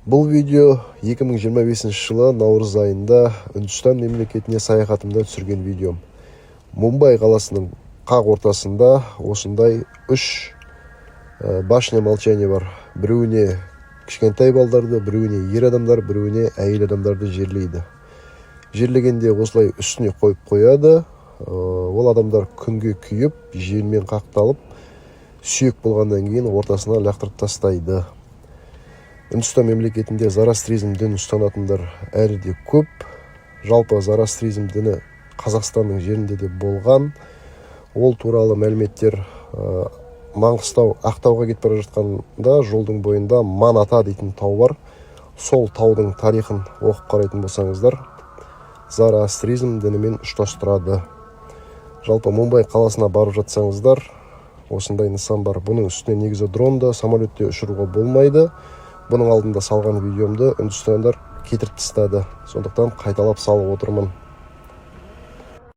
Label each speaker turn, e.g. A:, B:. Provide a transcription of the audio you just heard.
A: Бұл видео 2025 жылы наурыз айында Үндістан мемлекетіне саяхатымда түсірген видеом. Мумбай қаласының қақ ортасында осындай үш башня молчания бар. Біреуіне кішкентай балдарды, біреуіне ер адамдар, біреуіне әйел адамдарды жерлейді. Жерлегенде осылай үстіне қойып қояды. Ол адамдар күнге күйіп, желмен қақталып, сүйек болғаннан кейін ортасына лақтырып тастайды. Үндістан мемлекетінде зарастризм дін ұстанатындар әлі де көп. Жалпы зарастризм діні Қазақстанның жерінде де болған. Ол туралы мәліметтер Маңғыстау, Ақтауға кетіп бара жатқанда жолдың бойында Ман-ата дейтін тау бар. Сол таудың тарихын оқып қарайтын болсаңыздар, зарастризм дінімен ұштастырады. Жалпы Мумбай қаласына барып жатсаңыздар, осындай нысан бар. Бұның үстіне негізі дронды, самолетте ұшыруға болмайды. Бұның алдында салған видеомды Үндістандар кетіріп тастады. Сондықтан қайталап салып отырмын.